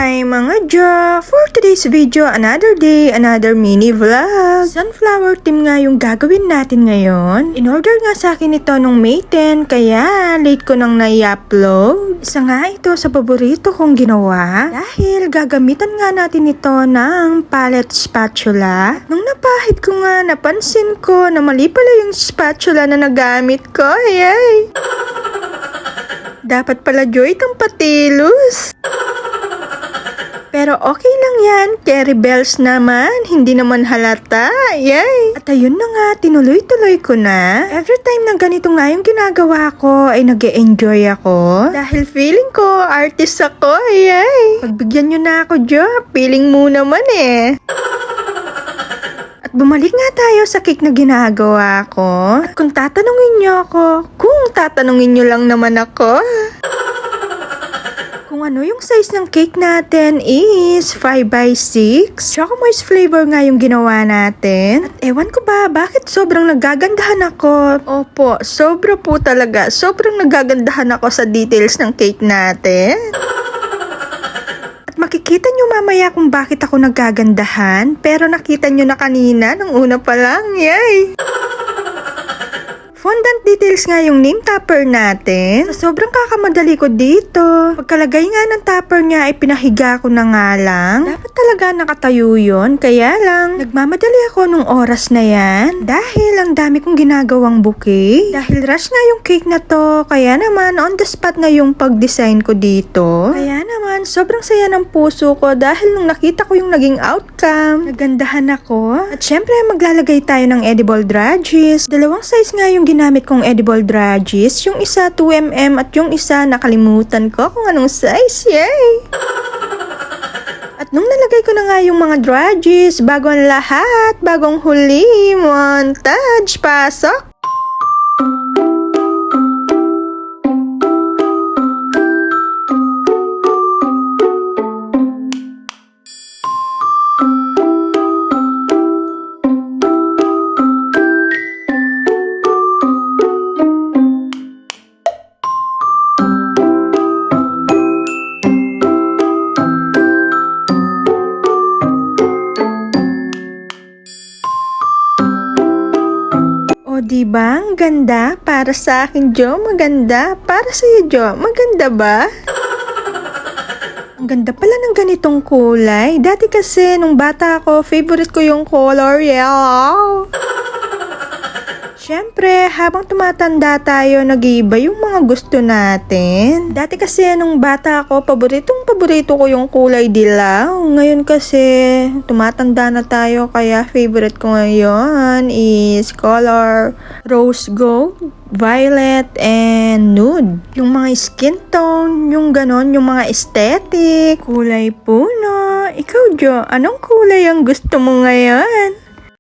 Hi mga Jo! For today's video, another day, another mini vlog. Sunflower team nga yung gagawin natin ngayon. In-order nga sa akin ito nung May 10, kaya late ko nang nai-upload. Isa nga ito sa paborito kong ginawa. Dahil gagamitan nga natin ito ng palette spatula. Nung napahid ko nga, napansin ko na mali pala yung spatula na nagamit ko. Ayay! Dapat pala Joy itong patilos. Pero okay lang yan, cherry bells naman, hindi naman halata, yay! At ayun na nga, tinuloy-tuloy ko na. Every time na ganito nga yung ginagawa ko, ay nag-e-enjoy ako. Dahil feeling ko, artist ako, yay! Pagbigyan nyo na ako, Jo, feeling mo naman eh. At bumalik nga tayo sa cake na ginagawa ko. At kung tatanungin nyo lang naman ako, kung ano yung size ng cake natin is 5x6. Chocomoist flavor nga yung ginawa natin. At ewan ko ba, bakit sobrang nagagandahan ako? Opo, sobra po talaga. Sobrang nagagandahan ako sa details ng cake natin. At makikita nyo mamaya kung bakit ako nagagandahan. Pero nakita nyo na kanina, nung una pa lang. Yay! Fondant details nga yung name topper natin. Sa sobrang kakamadali ko dito. Pagkalagay nga ng topper niya ay pinahiga ko na nga lang. Dapat talaga nakatayo yun. Kaya lang, nagmamadali ako nung oras na yan. Dahil ang dami kong ginagawang bouquet. Dahil rush nga yung cake na to. Kaya naman, on the spot na yung pag-design ko dito. Kaya naman, sobrang saya ng puso ko dahil nung nakita ko yung naging outcome, nagandahan ako. At syempre, maglalagay tayo ng edible dragis. Dalawang size nga yung ginamit kong edible dragis. Yung isa 2mm at yung isa nakalimutan ko kung anong size. Yay! At nung nalagay ko na nga yung mga dragis, bago ang lahat, bagong huli, montage, pasok! Diba? Ang ganda. Para sa akin, Jo, maganda. Para sa'yo, Jo, maganda ba? Ang ganda pala ng ganitong kulay. Dati kasi, nung bata ako, favorite ko yung color yellow. Siyempre, habang tumatanda tayo, nag-iiba yung mga gusto natin. Dati kasi, nung bata ako, paborito ko yung kulay dilaw. Ngayon kasi, tumatanda na tayo, kaya favorite ko ngayon is color rose gold, violet, and nude. Yung mga skin tone, yung ganon, yung mga aesthetic, kulay puno. Ikaw, Jo, anong kulay ang gusto mo ngayon?